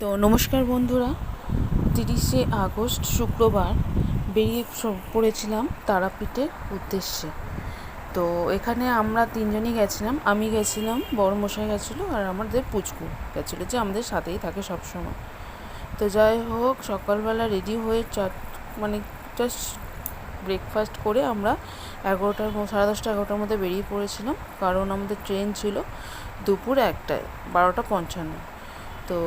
তো নমস্কার বন্ধুরা, 30শে আগস্ট শুক্রবার বেরিয়ে পড়েছিলাম তারাপীঠের উদ্দেশ্যে। তো এখানে আমরা তিনজনই গেছিলাম। আমি গেছিলাম, বড় মশাই গেছিলো, আর আমাদের পুচকু গেছিলো, যে আমাদের সাথেই থাকে সবসময়। তো যাই হোক, সকালবেলা রেডি হয়ে মানে জাস্ট ব্রেকফাস্ট করে আমরা 11টার 10:30 মধ্যে বেরিয়ে পড়েছিলাম, কারণ আমাদের ট্রেন ছিল দুপুর 1টায়, 12:55। তো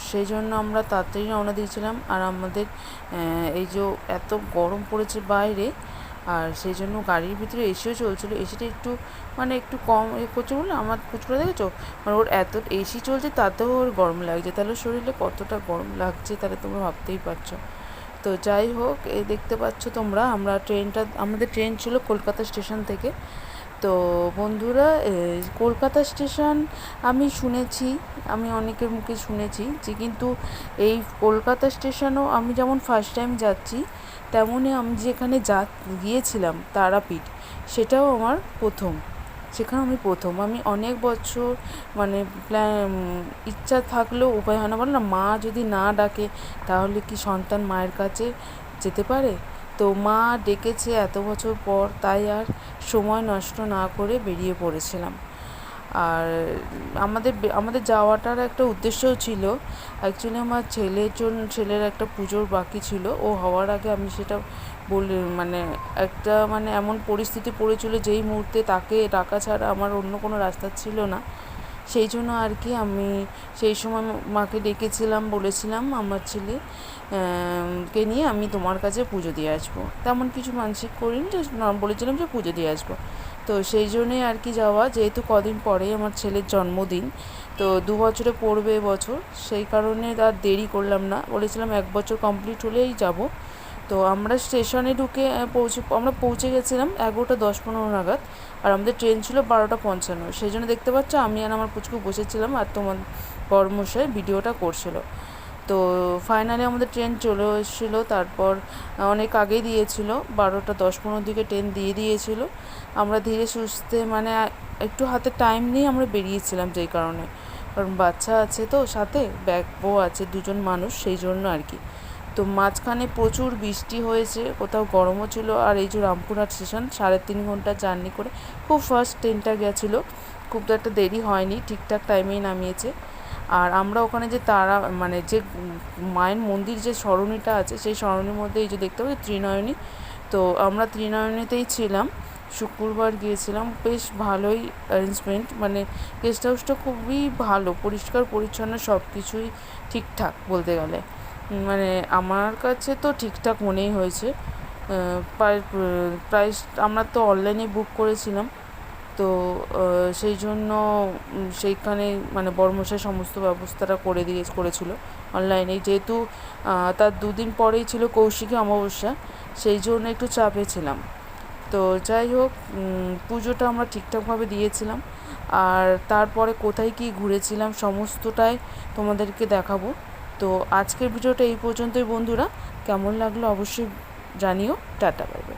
সেই জন্য আমরা তাড়াতাড়ি রওনা দিয়েছিলাম। আর আমাদের এই যে এত গরম পড়েছে বাইরে, আর সেই জন্য গাড়ির ভিতরে এসিও চলছিলো। এসিটা একটু কম করছে বলে আমার পুচকুটা দেখেছো, মানে ওর এত এসি চলছে তাতেও ওর গরম লাগছে। তাহলে শরীরে কতটা গরম লাগছে তাহলে তোমরা ভাবতেই পারছো। তো যাই হোক, এই দেখতে পাচ্ছ তোমরা, আমাদের ট্রেন ছিল কলকাতা স্টেশন থেকে। তো বন্ধুরা, কলকাতা স্টেশন আমি অনেকের মুখে শুনেছি যে, কিন্তু এই কলকাতা স্টেশনও আমি যেমন ফার্স্ট টাইম যাচ্ছি, তেমনই আমি যেখানে গিয়েছিলাম তারাপীঠ, সেটাও আমার প্রথম। আমি অনেক বছর মানে ইচ্ছা থাকলেও উপায় হয় না, বলো না, মা যদি না ডাকে তাহলে কি সন্তান মায়ের কাছে যেতে পারে? তো মা ডেকেছে এত বছর পর, তাই আর সময় নষ্ট না করে বেরিয়ে পড়েছিলাম। আর আমাদের যাওয়াটার একটা উদ্দেশ্যও ছিল। অ্যাকচুয়ালি আমার ছেলের একটা পুজোর বাকি ছিল, ও হওয়ার আগে আমি সেটা এমন পরিস্থিতি পড়েছিল যেই মুহূর্তে তাকে ডাকা ছাড়া আমার অন্য কোনো রাস্তা ছিল না। সেই জন্য আর কি আমি সেই সময় মাকে ডেকেছিলাম, বলেছিলাম আমার ছেলে কে নিয়ে আমি তোমার কাছে পুজো দিয়ে আসবো। তেমন কিছু মানসিক করিনি, জাস্ট বলেছিলাম যে পুজো দিয়ে আসবো। তো সেই জন্যই আর কি যাওয়া, যেহেতু কদিন পরেই আমার ছেলের জন্মদিন, তো 2 বছরে পড়বে এবছর, সেই কারণে আর দেরি করলাম না, বলেছিলাম 1 বছর কমপ্লিট হলেই যাব। তো আমরা স্টেশনে আমরা পৌঁছে গেছিলাম 11:10-15 নাগাদ, আর আমাদের ট্রেন ছিল 12:55। সেই জন্য দেখতে পাচ্ছ আমি আর আমার পুচকু বসেছিলাম, আর তোমার বড়মশাই ভিডিওটা করছিল। তো ফাইনালি আমাদের ট্রেন চলে এসেছিলো। তারপর অনেক আগেই দিয়েছিল, 12:10-15 দিকে ট্রেন দিয়ে দিয়েছিল। আমরা ধীরে সুস্থে একটু হাতে টাইম নিয়ে আমরা বেরিয়েছিলাম, যেই কারণে, কারণ বাচ্চা আছে তো সাথে, ব্যাগও আছে, 2জন মানুষ, সেই জন্য আর কি। তো মাঝখানে প্রচুর বৃষ্টি হয়েছে, কোথাও গরমও ছিল। আর এই যে রামপুরহাট স্টেশন 3.5 ঘন্টা জার্নি করে খুব ফার্স্ট ট্রেনটা গেছিলো, খুব তো একটা দেরি হয়নি, ঠিকঠাক টাইমেই নামিয়েছে। আর আমরা ওখানে যে যে মায়ের মন্দির, যে সরণিটা আছে, সেই সরণির মধ্যে এই যে দেখতে পাচ্ছি ত্রিনয়নী। তো আমরা ত্রিনয়নীতেই ছিলাম, শুক্রবার গিয়েছিলাম। বেশ ভালোই অ্যারেঞ্জমেন্ট, গেস্ট হাউসটা খুবই ভালো, পরিষ্কার পরিচ্ছন্ন, সব কিছুই ঠিকঠাক বলতে গেলে। আমার কাছে তো ঠিকঠাক মনেই হয়েছে। প্রাইস আমরা তো অনলাইনে বুক করেছিলাম, তো সেই জন্য সেইখানে বড়মশাই সমস্ত ব্যবস্থাটা করেছিল অনলাইনেই, যেহেতু তার 2 দিন পরেই ছিল কৌশিকী অমাবস্যা, সেই জন্য একটু চাপে ছিলাম। তো যাই হোক, পুজোটা আমরা ঠিকঠাকভাবে দিয়েছিলাম। আর তারপরে কোথায় কী ঘুরেছিলাম সমস্তটাই তোমাদেরকে দেখাবো। তো আজকের ভিডিওটা এই পর্যন্তই বন্ধুরা, কেমন লাগলো অবশ্যই জানিও। Tata, bye bye.